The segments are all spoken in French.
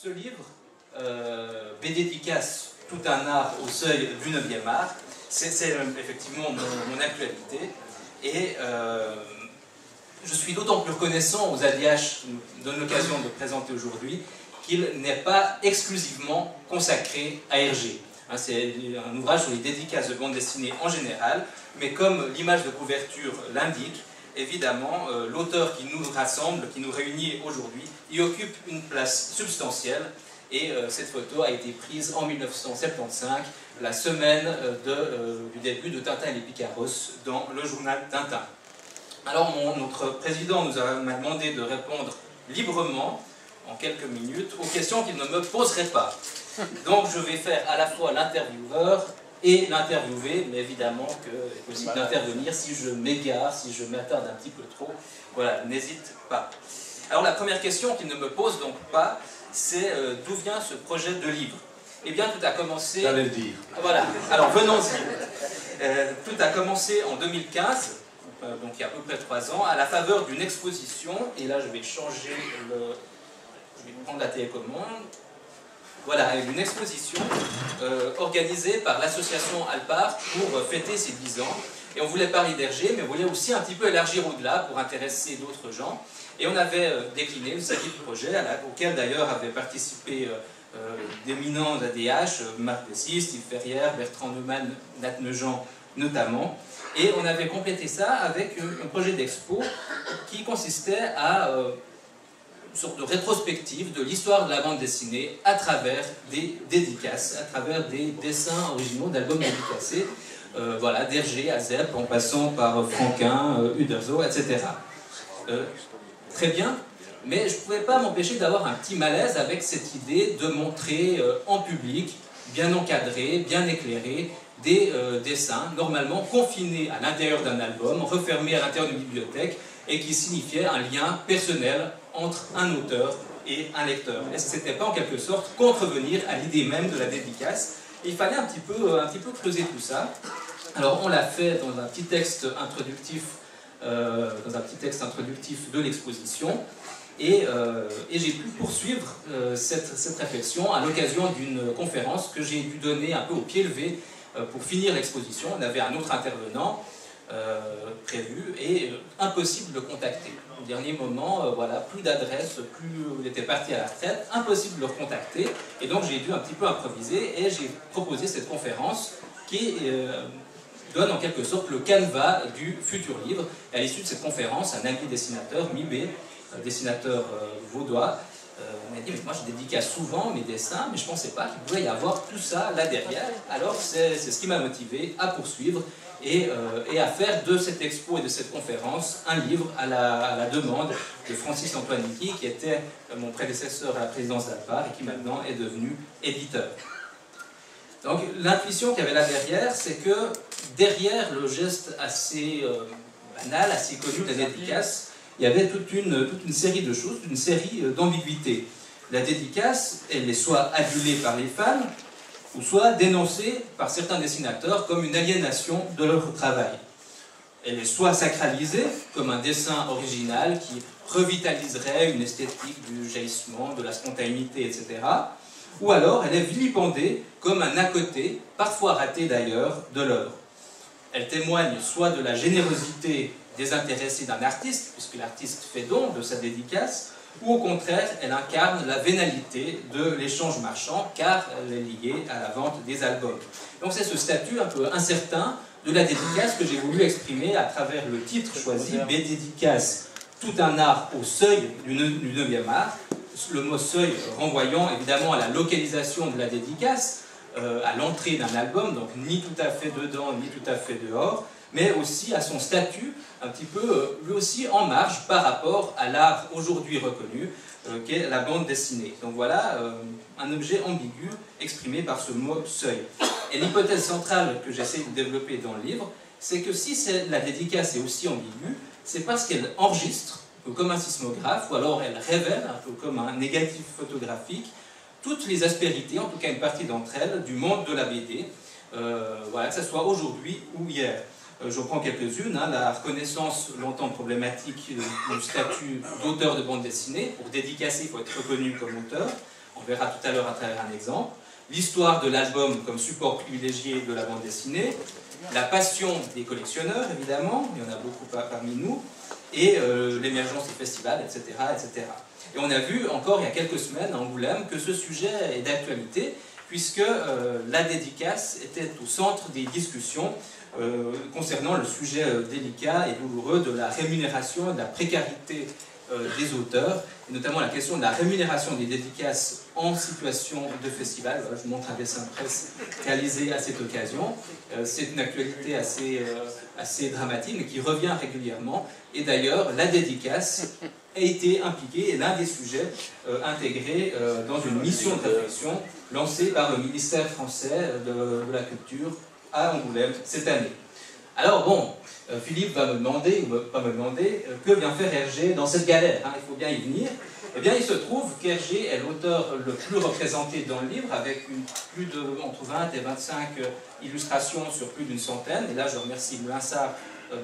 Ce livre, Bédédicace, tout un art au seuil du 9e art, c'est effectivement mon actualité. Et je suis d'autant plus reconnaissant aux ADH qui nous donnent l'occasion de présenter aujourd'hui qu'il n'est pas exclusivement consacré à Hergé. C'est un ouvrage sur les dédicaces de bande dessinée en général, mais comme l'image de couverture l'indique, évidemment, l'auteur qui nous rassemble, qui nous réunit aujourd'hui, y occupe une place substantielle. Et cette photo a été prise en 1975, la semaine du début de Tintin et les Picaros dans le journal Tintin. Alors notre président m'a demandé de répondre librement, en quelques minutes, aux questions qu'il ne me poserait pas. Donc je vais faire à la fois l'intervieweur et l'interviewé, mais évidemment qu'il est possible d'intervenir si je m'égare, si je m'attarde un petit peu trop. Voilà, n'hésite pas. Alors la première question qu'il ne me pose donc pas, c'est d'où vient ce projet de livre. Eh bien, tout a commencé... J'allais le dire. Voilà, alors venons-y. Tout a commencé en 2015, donc il y a à peu près 3 ans, à la faveur d'une exposition, et là je vais changer le... Je vais prendre la télécommande. Voilà, une exposition organisée par l'association Alpart pour fêter ses 10 ans. Et on voulait parler d'Hergé, mais on voulait aussi un petit peu élargir au-delà pour intéresser d'autres gens. Et on avait décliné une série de projets, auxquels d'ailleurs avaient participé d'éminents ADH, Marc Dessy, Steve Ferrière, Bertrand Neumann, Nat Neujean notamment. Et on avait complété ça avec un projet d'expo qui consistait à... une sorte de rétrospective de l'histoire de la bande dessinée à travers des dédicaces, à travers des dessins originaux d'albums dédicacés, voilà, d'Hergé à Zepp, en passant par Franquin, Uderzo, etc. Très bien, mais je ne pouvais pas m'empêcher d'avoir un petit malaise avec cette idée de montrer en public, bien encadré, bien éclairé, des dessins normalement confinés à l'intérieur d'un album, refermés à l'intérieur d'une bibliothèque, et qui signifiaient un lien personnel entre un auteur et un lecteur. Est-ce que ce n'était pas en quelque sorte contrevenir à l'idée même de la dédicace? Et il fallait un petit peu creuser tout ça. Alors on l'a fait dans un petit texte introductif, de l'exposition, et j'ai pu poursuivre cette réflexion à l'occasion d'une conférence que j'ai dû donner un peu au pied levé pour finir l'exposition. On avait un autre intervenant prévu et impossible de le contacter. Au dernier moment, voilà, plus d'adresse, plus il était parti à la retraite, impossible de le recontacter, et donc j'ai dû un petit peu improviser et j'ai proposé cette conférence qui donne en quelque sorte le canevas du futur livre. Et à l'issue de cette conférence, un ami dessinateur, Mibé, dessinateur vaudois, m'a dit, mais moi je dédicace souvent mes dessins, mais je ne pensais pas qu'il pouvait y avoir tout ça là derrière. Alors c'est ce qui m'a motivé à poursuivre et à faire de cette expo et de cette conférence un livre à la demande de Francis-Antoine Nicky, qui était mon prédécesseur à la présidence d'Alpart et qui maintenant est devenu éditeur. Donc l'intuition qu'il y avait là derrière, c'est que derrière le geste assez banal, assez connu de la dédicace, il y avait toute une série de choses, une série d'ambiguïtés. La dédicace, elle est soit adulée par les fans, ou soit dénoncée par certains dessinateurs comme une aliénation de leur travail. Elle est soit sacralisée, comme un dessin original qui revitaliserait une esthétique du jaillissement, de la spontanéité, etc. Ou alors elle est vilipendée comme un à-côté, parfois raté d'ailleurs, de l'œuvre. Elle témoigne soit de la générosité désintéressée d'un artiste, puisque l'artiste fait don de sa dédicace, ou au contraire, elle incarne la vénalité de l'échange marchand, car elle est liée à la vente des albums. Donc c'est ce statut un peu incertain de la dédicace que j'ai voulu exprimer à travers le titre choisi, Bédédicace, tout un art au seuil du 9e art, le mot seuil renvoyant évidemment à la localisation de la dédicace, à l'entrée d'un album, donc ni tout à fait dedans, ni tout à fait dehors, mais aussi à son statut, un petit peu, lui aussi, en marge par rapport à l'art aujourd'hui reconnu, qu'est la bande dessinée. Donc voilà, un objet ambigu exprimé par ce mot seuil. Et l'hypothèse centrale que j'essaie de développer dans le livre, c'est que si la dédicace est aussi ambiguë, c'est parce qu'elle enregistre, un peu comme un sismographe, ou alors elle révèle, un peu comme un négatif photographique, toutes les aspérités, en tout cas une partie d'entre elles, du monde de la BD, voilà, que ce soit aujourd'hui ou hier. Je prends quelques-unes, la reconnaissance longtemps problématique du statut d'auteur de bande dessinée. Pour dédicacer, il faut être reconnu comme auteur. on verra tout à l'heure à travers un exemple, l'histoire de l'album comme support privilégié de la bande dessinée, la passion des collectionneurs, évidemment, il y en a beaucoup parmi nous, et l'émergence des festivals, etc., etc. Et on a vu encore il y a quelques semaines à Angoulême que ce sujet est d'actualité, puisque la dédicace était au centre des discussions concernant le sujet délicat et douloureux de la rémunération et de la précarité des auteurs, et notamment la question de la rémunération des dédicaces en situation de festival. Voilà, je vous montre un dessin de presse réalisé à cette occasion. C'est une actualité assez dramatique, mais qui revient régulièrement. Et d'ailleurs, la dédicace a été impliquée, et l'un des sujets intégrés dans une mission de réflexion lancée par le ministère français de la Culture à Angoulême cette année. Alors bon, Philippe va me demander, ou pas me demander, que vient faire Hergé dans cette galère, hein, il faut bien y venir. Eh bien, il se trouve qu'Hergé est l'auteur le plus représenté dans le livre, avec entre 20 et 25 illustrations sur plus d'une centaine. Et là, je remercie l'INSA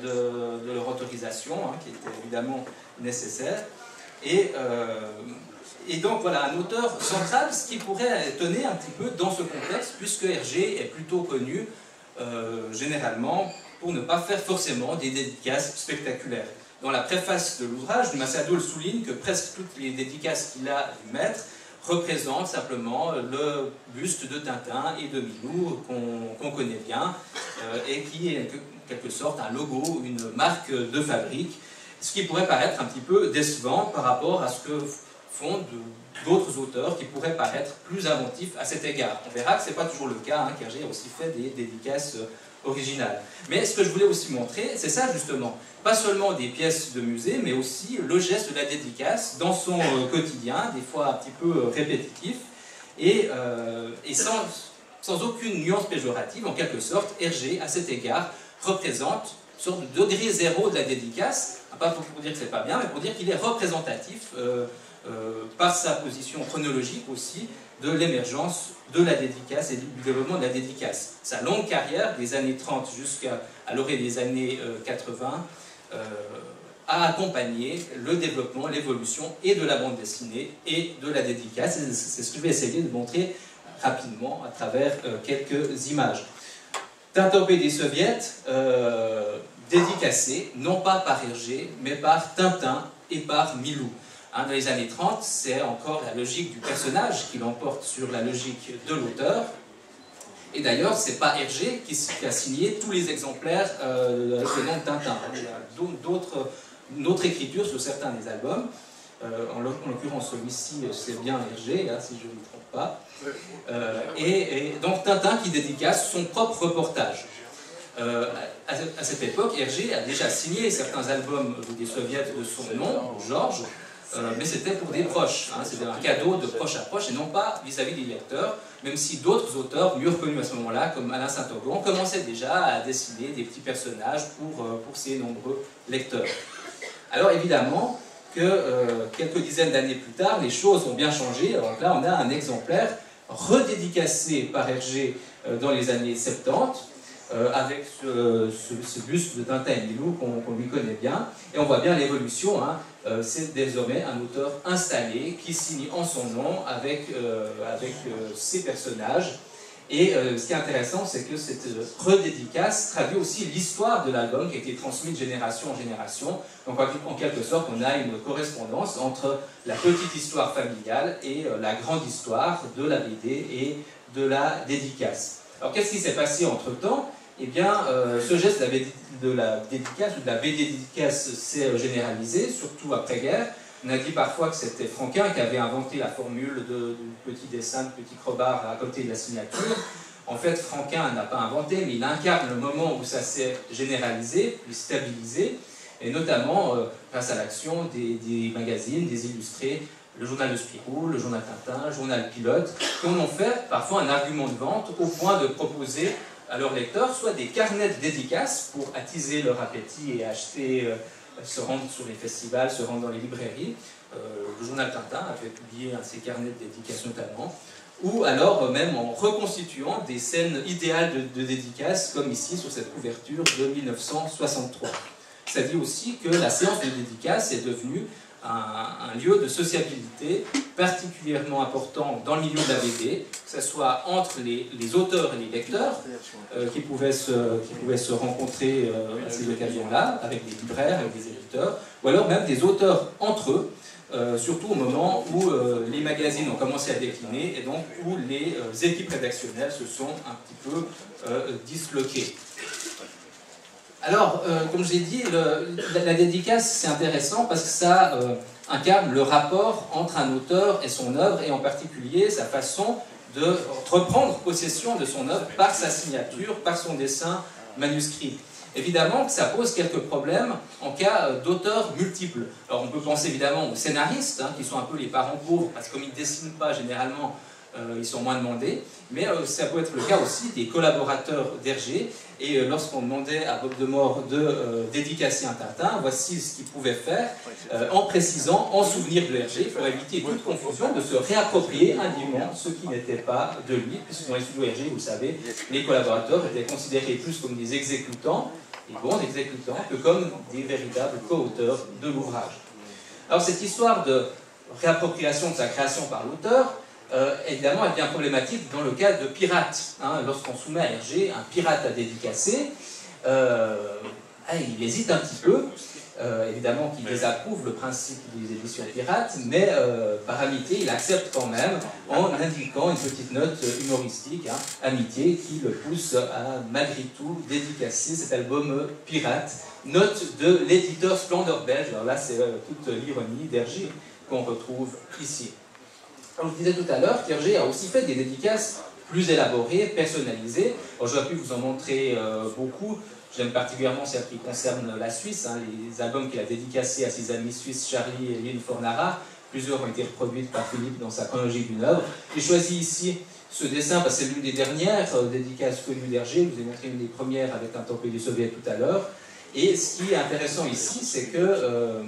de leur autorisation, hein, qui était évidemment nécessaire. Et donc, voilà, un auteur central, ce qui pourrait étonner un petit peu dans ce contexte, puisque Hergé est plutôt connu, généralement, pour ne pas faire forcément des dédicaces spectaculaires. Dans la préface de l'ouvrage, Massado le souligne que presque toutes les dédicaces qu'il a dû mettre représentent simplement le buste de Tintin et de Milou qu'on connaît bien, et qui est en quelque sorte un logo, une marque de fabrique, ce qui pourrait paraître un petit peu décevant par rapport à ce que font d'autres auteurs qui pourraient paraître plus inventifs à cet égard. On verra que ce n'est pas toujours le cas, hein, qu'Hergé a aussi fait des dédicaces originales. Mais ce que je voulais aussi montrer, c'est ça justement, pas seulement des pièces de musée, mais aussi le geste de la dédicace dans son quotidien, des fois un petit peu répétitif, et sans aucune nuance péjorative, en quelque sorte, Hergé, à cet égard, représente une sorte de degré zéro de la dédicace, pas pour dire que c'est pas bien, mais pour dire qu'il est représentatif par sa position chronologique aussi de l'émergence de la dédicace et du développement de la dédicace. Sa longue carrière, des années 30 jusqu'à l'orée des années 80, a accompagné le développement, l'évolution et de la bande dessinée et de la dédicace. C'est ce que je vais essayer de montrer rapidement à travers quelques images. Tintopée des soviets, dédicacé, non pas par Hergé, mais par Tintin et par Milou. Dans les années 30, c'est encore la logique du personnage qui l'emporte sur la logique de l'auteur. Et d'ailleurs, ce n'est pas Hergé qui a signé tous les exemplaires avec le nom de Tintin. Il y a une autre écriture sur certains des albums. En l'occurrence, celui-ci, c'est bien Hergé, hein, si je ne me trompe pas. Et donc Tintin qui dédicace son propre reportage. À cette époque, Hergé a déjà signé certains albums des soviets de son nom, Georges, mais c'était pour des proches, hein, c'était un cadeau de proche à proche et non pas vis-à-vis des lecteurs, même si d'autres auteurs mieux reconnus à ce moment-là, comme Alain Saint-Auban, commençaient déjà à dessiner des petits personnages pour ses nombreux lecteurs. Alors évidemment que quelques dizaines d'années plus tard, les choses ont bien changé. Alors là, on a un exemplaire redédicacé par Hergé dans les années 70, avec ce buste de Tintin et Milou qu'on lui connaît bien. Et on voit bien l'évolution, hein. C'est désormais un auteur installé qui signe en son nom avec ses personnages. Et ce qui est intéressant, c'est que cette redédicace traduit aussi l'histoire de l'album qui a été transmis de génération en génération. Donc en quelque sorte, on a une correspondance entre la petite histoire familiale et la grande histoire de la BD et de la dédicace. Alors qu'est-ce qui s'est passé entre-temps? Eh bien, ce geste de la dédicace ou de la BD-dédicace s'est généralisé, surtout après-guerre. On a dit parfois que c'était Franquin qui avait inventé la formule du petit dessin, du petit crobard à côté de la signature. En fait, Franquin n'a pas inventé, mais il incarne le moment où ça s'est généralisé, puis stabilisé, et notamment grâce à l'action des magazines, des illustrés, le journal de Spirou, le journal Tintin, le journal Pilote, qui en ont fait parfois un argument de vente au point de proposer à leurs lecteurs soit des carnets de dédicaces pour attiser leur appétit et acheter, se rendre sur les festivals, se rendre dans les librairies. Le journal Tintin avait publié un de ces carnets de dédicaces notamment, ou alors même en reconstituant des scènes idéales de dédicaces, comme ici sur cette couverture de 1963. Ça dit aussi que la séance de dédicace est devenue un lieu de sociabilité particulièrement important dans le milieu de la BD, que ce soit entre les auteurs et les lecteurs, qui pouvaient se rencontrer à ces occasions-là, avec des libraires, avec des éditeurs, ou alors même des auteurs entre eux, surtout au moment où les magazines ont commencé à décliner et donc où les équipes rédactionnelles se sont un petit peu disloquées. Alors, comme je l'ai dit, la dédicace, c'est intéressant parce que ça incarne le rapport entre un auteur et son œuvre, et en particulier sa façon de reprendre possession de son œuvre par sa signature, par son dessin manuscrit. Évidemment que ça pose quelques problèmes en cas d'auteurs multiples. Alors on peut penser évidemment aux scénaristes, qui sont un peu les parents pauvres, parce que comme ils ne dessinent pas généralement, ils sont moins demandés, mais ça peut être le cas aussi des collaborateurs d'Hergé, et lorsqu'on demandait à Bob Demore de dédicacer un Tintin, voici ce qu'il pouvait faire, en précisant, en souvenir de Hergé, pour éviter toute confusion, de se réapproprier indûment ce qui n'était pas de lui, puisque dans les studios Hergé, vous le savez, les collaborateurs étaient considérés plus comme des exécutants, et bons exécutants, que comme des véritables co-auteurs de l'ouvrage. Alors cette histoire de réappropriation de sa création par l'auteur, évidemment, elle devient problématique dans le cas de pirates. Lorsqu'on soumet à Hergé un pirate à dédicacer, il hésite un petit peu. Évidemment qu'il désapprouve le principe des éditions pirates, mais par amitié, il accepte quand même en indiquant une petite note humoristique, amitié, qui le pousse à malgré tout dédicacer cet album pirate. Note de l'éditeur Splendeur Belge. Alors là, c'est toute l'ironie d'Hergé qu'on retrouve ici. Comme je disais tout à l'heure, Hergé a aussi fait des dédicaces plus élaborées, personnalisées. J'aurais pu vous en montrer beaucoup. J'aime particulièrement celles qui concernent la Suisse, les albums qu'il a dédicacés à ses amis suisses Charlie et Lynn Fornara. Plusieurs ont été reproduites par Philippe dans sa chronologie d'une œuvre. J'ai choisi ici ce dessin parce que c'est l'une des dernières dédicaces connues d'Hergé. Je vous ai montré une des premières avec un torpille soviétique tout à l'heure. Et ce qui est intéressant ici, c'est que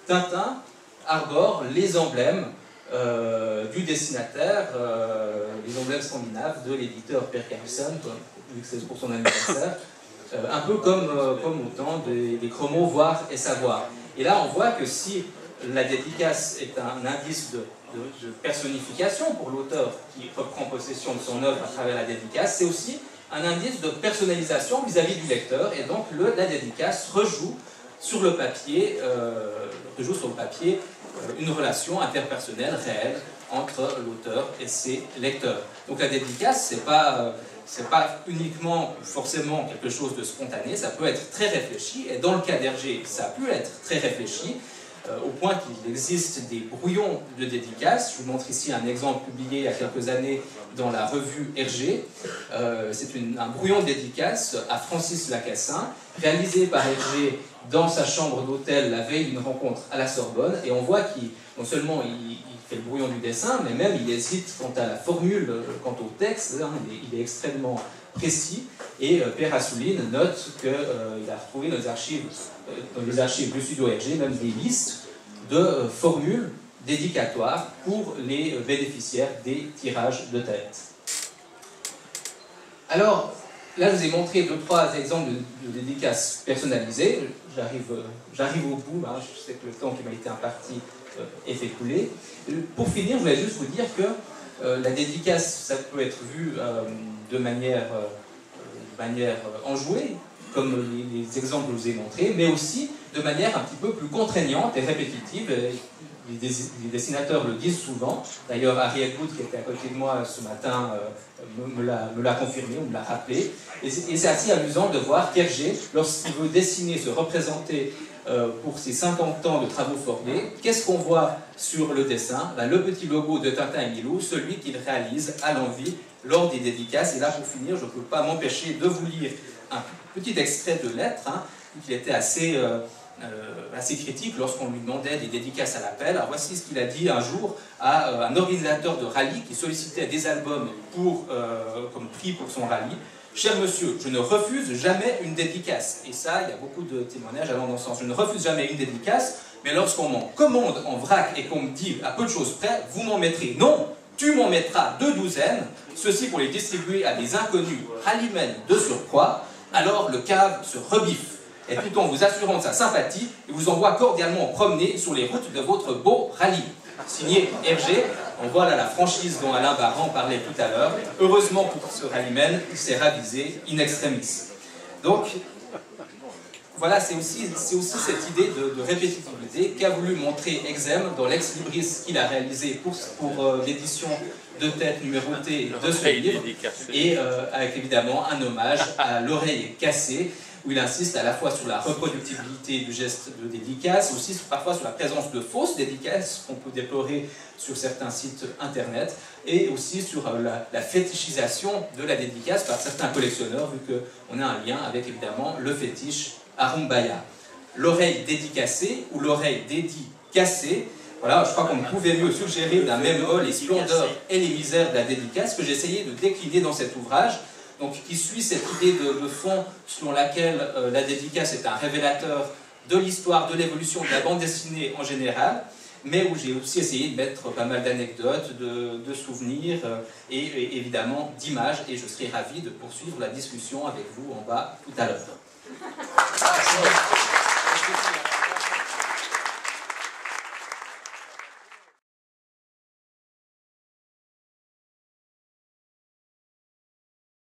Tintin arbore les emblèmes du dessinateur, les emblèmes scandinaves de l'éditeur Per Carlsen, vu que c'est pour son anniversaire, un peu comme au temps des chromos voir et savoir. Et là, on voit que si la dédicace est un indice de personnification pour l'auteur qui reprend possession de son œuvre à travers la dédicace, c'est aussi un indice de personnalisation vis-à-vis du lecteur, et donc la dédicace rejoue sur le papier, une relation interpersonnelle réelle entre l'auteur et ses lecteurs. Donc la dédicace, c'est pas uniquement forcément quelque chose de spontané, ça peut être très réfléchi, et dans le cas d'Hergé, ça a pu être très réfléchi, au point qu'il existe des brouillons de dédicaces. Je vous montre ici un exemple publié il y a quelques années dans la revue Hergé. C'est un brouillon de dédicace à Francis Lacassin, réalisé par Hergé dans sa chambre d'hôtel la veille d'une rencontre à la Sorbonne, et on voit qu'il, non seulement il fait le brouillon du dessin, mais même il hésite quant à la formule, quant au texte, il est extrêmement précis, et Pierre Assouline note qu'il a retrouvé dans les archives du studio Hergé même des listes de formules dédicatoires pour les bénéficiaires des tirages de tête. Alors, là, je vous ai montré 2-3 exemples de dédicaces personnalisées. J'arrive au bout, je sais que le temps qui m'a été imparti est écoulé. Pour finir, je voulais juste vous dire que la dédicace, ça peut être vu de manière enjouée, comme les exemples que je vous ai montrés, mais aussi de manière un petit peu plus contraignante et répétitive. Les dessinateurs le disent souvent. D'ailleurs, Ariel Wood, qui était à côté de moi ce matin, me l'a confirmé, ou me l'a rappelé. Et c'est assez amusant de voir qu'Hergé, lorsqu'il veut dessiner, se représenter pour ses 50 ans de travaux formés, qu'est-ce qu'on voit sur le dessin? Le petit logo de Tintin et Milou, celui qu'il réalise à l'envie lors des dédicaces. Et là, pour finir, je ne peux pas m'empêcher de vous lire un petit extrait de lettre, qui était assez critique lorsqu'on lui demandait des dédicaces à l'appel. Alors voici ce qu'il a dit un jour à un organisateur de rallye qui sollicitait des albums comme prix pour son rallye. « Cher monsieur, je ne refuse jamais une dédicace. » Et ça, il y a beaucoup de témoignages allant dans ce sens. « Je ne refuse jamais une dédicace, mais lorsqu'on m'en commande en vrac et qu'on me dit à peu de choses près, vous m'en mettrez. Non, tu m'en mettras 2 douzaines, ceci pour les distribuer à des inconnus rallymen de surcroît. » Alors le cave se rebiffe. et tout en vous assurant de sa sympathie, il vous envoie cordialement promener sur les routes de votre beau rallye. Signé Hergé, on voit là la franchise dont Alain Barran parlait tout à l'heure. Heureusement pour ce rallyman, il s'est ravisé in extremis. Donc, voilà, c'est aussi cette idée de répétitivité qu'a voulu montrer Exem dans l'ex libris qu'il a réalisé pour l'édition de tête numérotée de ce livre, et avec évidemment un hommage à l'oreille cassée, où il insiste à la fois sur la reproductibilité du geste de dédicace, aussi parfois sur la présence de fausses dédicaces qu'on peut déplorer sur certains sites internet, et aussi sur la fétichisation de la dédicace par certains collectionneurs, vu qu'on a un lien avec évidemment le fétiche Arumbaya. L'oreille dédicacée ou l'oreille dédicacée, voilà, je crois qu'on ne pouvait mieux suggérer d'un même mot les splendeurs et les misères de la dédicace que j'ai essayé de décliner dans cet ouvrage, donc qui suit cette idée de fond selon laquelle la dédicace est un révélateur de l'histoire, de l'évolution de la bande dessinée en général, mais où j'ai aussi essayé de mettre pas mal d'anecdotes, de souvenirs et évidemment d'images, et je serai ravi de poursuivre la discussion avec vous en bas tout à l'heure.